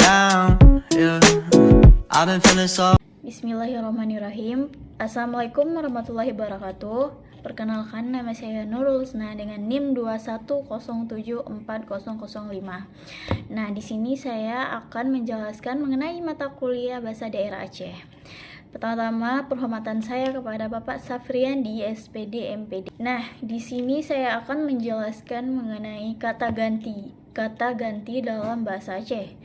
down. Yeah, I've been feeling so. Bismillahirrahmanirrahim. Assalamualaikum warahmatullahi wabarakatuh. Perkenalkan, nama saya Nurul Husna dengan NIM 210740005. Nah, di sini saya akan menjelaskan mengenai mata kuliah Bahasa Daerah Aceh. Pertama-tama, penghormatan saya kepada Bapak Safrian di SPD MPD. Nah, di sini saya akan menjelaskan mengenai kata ganti dalam bahasa Aceh.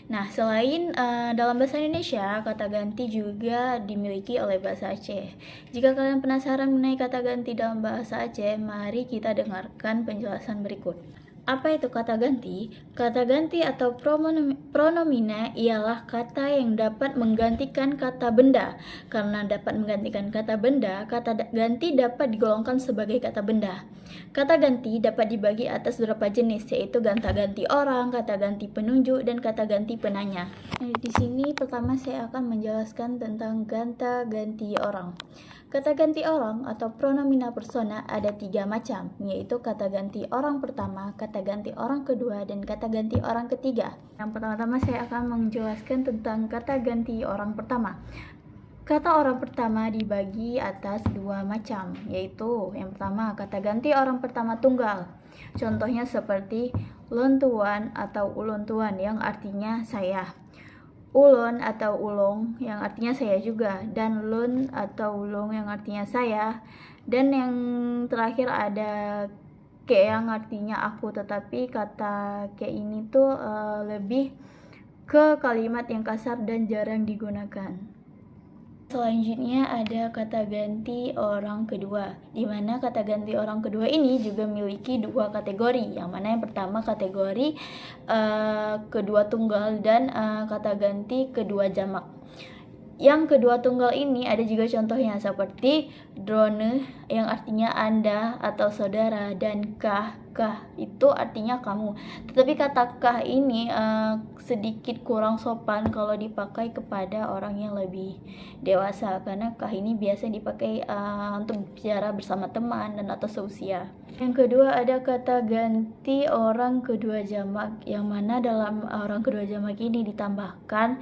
Nah, selain dalam bahasa Indonesia, kata ganti juga dimiliki oleh bahasa Aceh. Jika kalian penasaran mengenai kata ganti dalam bahasa Aceh, mari kita dengarkan penjelasan berikut. Apa itu kata ganti? Kata ganti atau pronomina ialah kata yang dapat menggantikan kata benda. Karena dapat menggantikan kata benda, kata ganti dapat digolongkan sebagai kata benda. Kata ganti dapat dibagi atas beberapa jenis, yaitu kata ganti orang, kata ganti penunjuk, dan kata ganti penanya. Di sini pertama saya akan menjelaskan tentang kata ganti orang. Kata ganti orang atau pronomina persona ada 3 macam, yaitu kata ganti orang pertama, kata ganti orang kedua, dan kata ganti orang ketiga. Yang pertama-tama saya akan menjelaskan tentang kata ganti orang pertama. Kata orang pertama dibagi atas 2 macam, yaitu yang pertama kata ganti orang pertama tunggal. Contohnya seperti lon tuan atau ulun tuan yang artinya saya. Ulon atau ulung yang artinya saya juga, dan lun atau ulung yang artinya saya, dan yang terakhir ada ke yang artinya aku, tetapi kata ke ini tuh lebih ke kalimat yang kasar dan jarang digunakan. Selanjutnya ada kata ganti orang kedua, di mana kata ganti orang kedua ini juga memiliki 2 kategori, yang mana yang pertama kategori kedua tunggal dan kata ganti kedua jamak. Yang kedua tunggal ini ada juga contohnya seperti drone yang artinya Anda atau saudara, dan kah itu artinya kamu. Tetapi kata kah ini sedikit kurang sopan kalau dipakai kepada orang yang lebih dewasa, karena kah ini biasa dipakai untuk bicara bersama teman dan atau seusia. Yang kedua ada kata ganti orang kedua jamak, yang mana dalam orang kedua jamak ini ditambahkan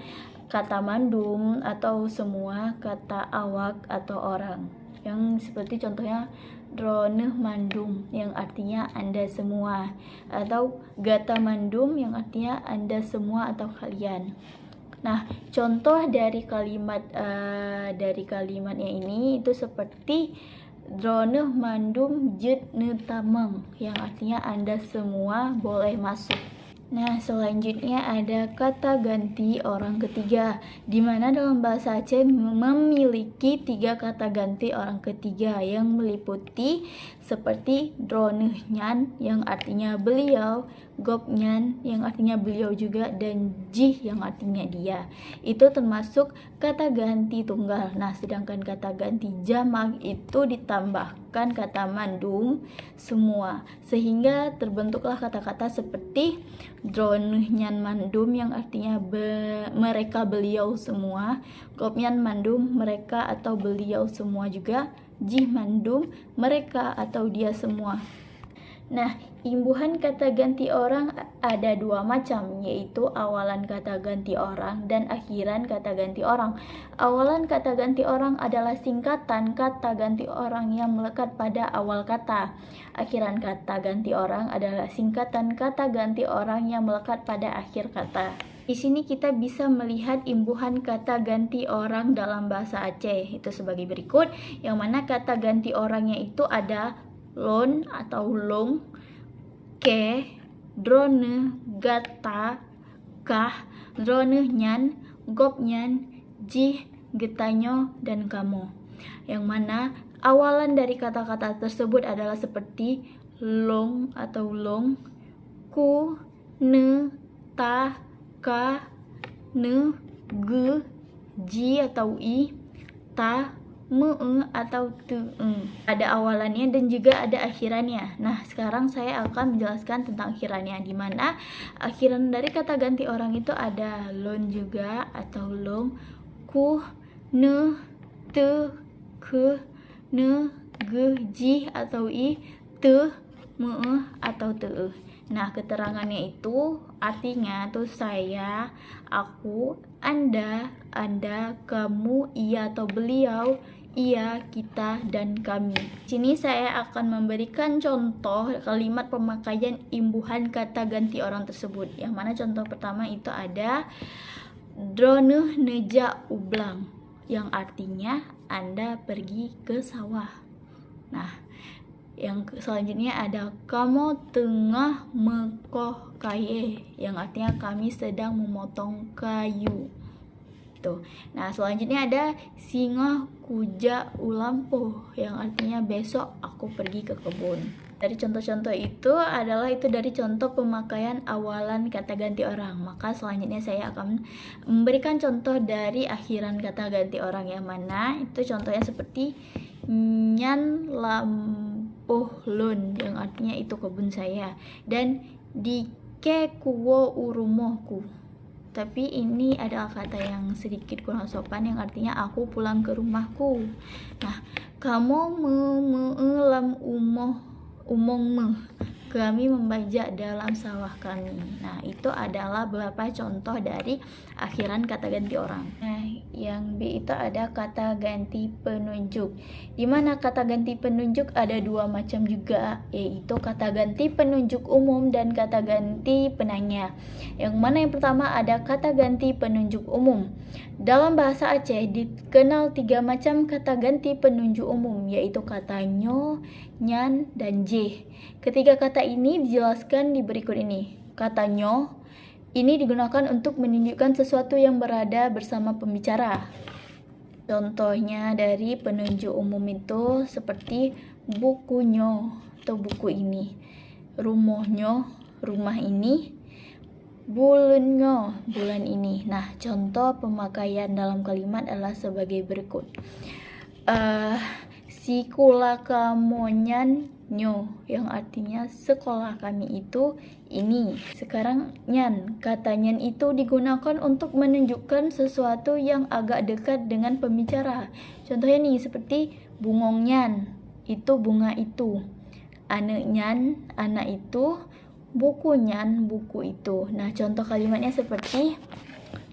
kata mandum atau semua kata awak atau orang, yang seperti contohnya drone mandum yang artinya Anda semua, atau gata mandum yang artinya Anda semua atau kalian. Nah, contoh dari kalimatnya ini itu seperti drone mandum jet netamang yang artinya Anda semua boleh masuk. Nah, selanjutnya ada kata ganti orang ketiga, di mana dalam bahasa Aceh memiliki 3 kata ganti orang ketiga yang meliputi seperti dronehnya yang artinya beliau, gopnyan yang artinya beliau juga, dan jih yang artinya dia. Itu termasuk kata ganti tunggal. Nah, sedangkan kata ganti jamak itu ditambahkan kata mandum semua, sehingga terbentuklah kata-kata seperti dronehnya mandum yang artinya mereka beliau semua, gopnyan mandum mereka atau beliau semua juga, jih mandum mereka atau dia semua. Nah, imbuhan kata ganti orang ada 2 macam, yaitu awalan kata ganti orang dan akhiran kata ganti orang. Awalan kata ganti orang adalah singkatan kata ganti orang yang melekat pada awal kata. Akhiran kata ganti orang adalah singkatan kata ganti orang yang melekat pada akhir kata. Di sini kita bisa melihat imbuhan kata ganti orang dalam bahasa Aceh itu sebagai berikut, yang mana kata ganti orangnya itu ada lon atau long, ke, drone, gata, kah, drone nyan, gop nyan, jih, getanyo, dan kamu. Yang mana awalan dari kata-kata tersebut adalah seperti long atau long, ku, ne, ta, ka, ne, ge, ji atau i, ta, atau ada awalannya dan juga ada akhirannya. Nah, sekarang saya akan menjelaskan tentang akhirannya, di mana akhiran dari kata ganti orang itu ada lon juga atau long, ku, ne, te, ke, ne, ge, ji atau i, te, atau te. Nah, keterangannya itu Artinya tuh saya, aku, anda, kamu, ia atau beliau, ia, kita, dan kami. Sini saya akan memberikan contoh kalimat pemakaian imbuhan kata ganti orang tersebut. Yang mana contoh pertama itu ada drone neja ublang, yang artinya Anda pergi ke sawah. Nah, yang selanjutnya ada kamu tengah mekoh kaye, yang artinya kami sedang memotong kayu. Tuh. Nah, selanjutnya ada singa kuja ulampo, yang artinya besok aku pergi ke kebun. Dari contoh-contoh itu dari contoh pemakaian awalan kata ganti orang. Maka selanjutnya saya akan memberikan contoh dari akhiran kata ganti orang, yang mana itu contohnya seperti nyan lampuh lun, yang artinya itu kebun saya, dan di ke kuwo urumohku. Tapi ini adalah kata yang sedikit kurang sopan, yang artinya aku pulang ke rumahku. Nah, kamu lam umong kami membajak dalam sawah kami. Nah, itu adalah beberapa contoh dari akhiran kata ganti orang. Nah, yang B itu ada kata ganti penunjuk. Di mana kata ganti penunjuk ada dua macam juga, yaitu kata ganti penunjuk umum dan kata ganti penanya. Yang mana yang pertama ada kata ganti penunjuk umum. Dalam bahasa Aceh dikenal 3 macam kata ganti penunjuk umum, yaitu kata nyo, nyan, dan j. Ketiga kata ini dijelaskan di berikut ini. Kata nyo ini digunakan untuk menunjukkan sesuatu yang berada bersama pembicara. Contohnya dari penunjuk umum itu seperti bukunyo atau buku ini, rumohnyo, rumah ini, bulannya, bulan ini. Nah, contoh pemakaian dalam kalimat adalah sebagai berikut. Sikula kamonyan nyo, yang artinya sekolah kami itu ini. Sekarang nyan, kata nyan itu digunakan untuk menunjukkan sesuatu yang agak dekat dengan pembicara. Contohnya nih seperti bungong nyan, itu bunga itu. Anak nyan, anak itu. Buku nyan, buku itu. Nah, contoh kalimatnya seperti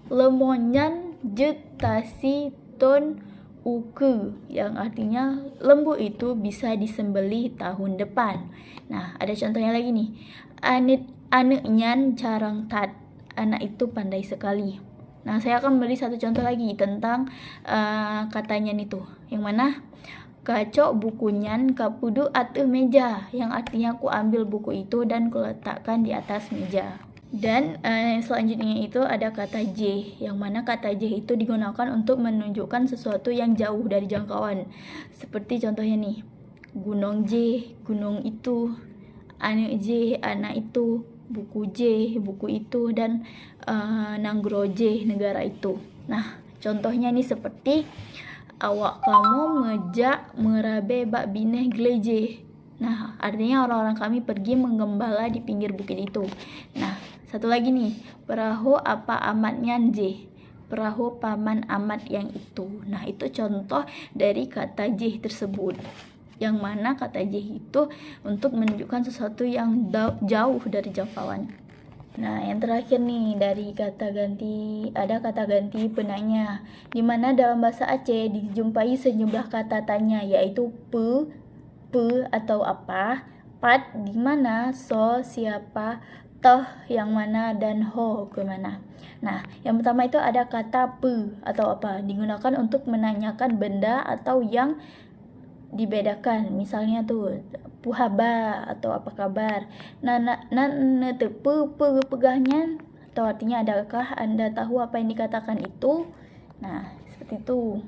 lemonyan jetasi ton uke, yang artinya lembu itu bisa disembelih tahun depan. Nah, ada contohnya lagi nih. Anak nyan carang tat, anak itu pandai sekali. Nah, saya akan beri satu contoh lagi tentang katanya itu, yang mana kacok bukunya kapudu atas meja, yang artinya aku ambil buku itu dan kuletakkan di atas meja. Dan selanjutnya itu ada kata j, yang mana kata j itu digunakan untuk menunjukkan sesuatu yang jauh dari jangkauan. Seperti contohnya nih, gunung j, gunung itu, anak j, anak itu, buku j, buku itu, dan nanggro j, negara itu. Nah, contohnya nih seperti awak kamu mejak merabe bak bineh geleje. Nah, artinya orang-orang kami pergi menggembala di pinggir bukit itu. Nah, satu lagi nih, perahu apa amatnya j, perahu paman amat yang itu. Nah, itu contoh dari kata j tersebut, yang mana kata j itu untuk menunjukkan sesuatu yang jauh dari jangkauan. Nah, yang terakhir nih dari kata ganti, ada kata ganti penanya, di mana dalam bahasa Aceh dijumpai sejumlah kata tanya, yaitu pe atau apa, pat di mana, so siapa, toh yang mana, dan ho ke mana. Nah, yang pertama itu ada kata pe atau apa, digunakan untuk menanyakan benda atau yang dibedakan. Misalnya tuh puhaba atau apa kabar. Pegahnya atau artinya adakah Anda tahu apa yang dikatakan itu? Nah, seperti itu.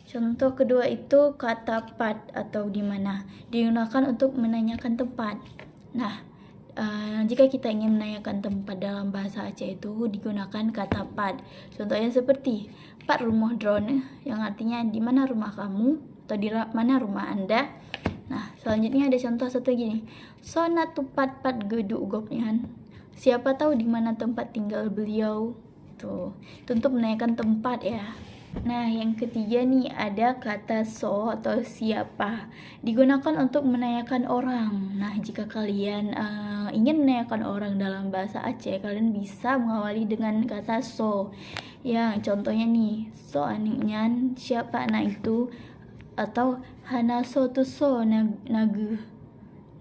Contoh kedua itu kata pat atau di mana, digunakan untuk menanyakan tempat. Nah, jika kita ingin menanyakan tempat dalam bahasa Aceh itu digunakan kata pat. Contohnya seperti pat rumah drone, yang artinya di mana rumah kamu atau di mana rumah Anda. Nah, selanjutnya ada contoh satu gini. Sona tupat pat geduk gopnyan. Siapa tahu di mana tempat tinggal beliau. Tuh, itu untuk menanyakan tempat ya. Nah, yang ketiga nih ada kata so atau siapa. Digunakan untuk menanyakan orang. Nah, jika kalian ingin menanyakan orang dalam bahasa Aceh, kalian bisa mengawali dengan kata so. Yang contohnya nih, so aniknyan siapa anak itu, atau hana so tu so nagu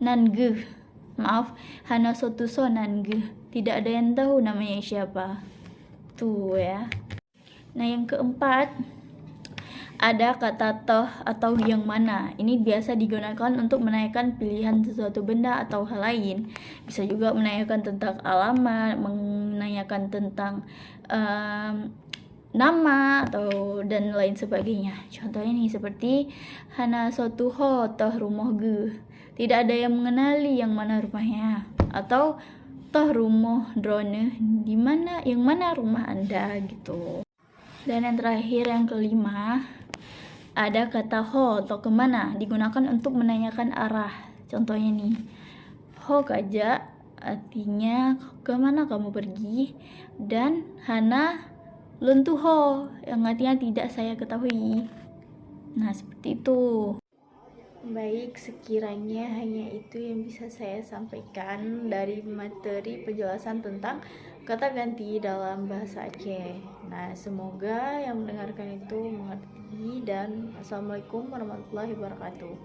nange. Maaf, hana so tu so nange. Tidak ada yang tahu namanya siapa. Tuh ya. Nah, yang keempat ada kata toh atau yang mana. Ini biasa digunakan untuk menanyakan pilihan sesuatu benda atau hal lain. Bisa juga menanyakan tentang alamat, menanyakan tentang nama atau dan lain sebagainya. Contohnya nih seperti hana suatu ho toh rumah ge. Tidak ada yang mengenali yang mana rumahnya. Atau toh rumah drone di mana, yang mana rumah Anda gitu. Dan yang terakhir yang kelima ada kata ho atau kemana, digunakan untuk menanyakan arah. Contohnya nih, ho kaja artinya kemana kamu pergi, dan hana lentu ho yang artinya tidak saya ketahui. Nah, seperti itu. Baik, sekiranya hanya itu yang bisa saya sampaikan dari materi penjelasan tentang kata ganti dalam bahasa Aceh. Nah, semoga yang mendengarkan itu mengerti, dan Assalamualaikum warahmatullahi wabarakatuh.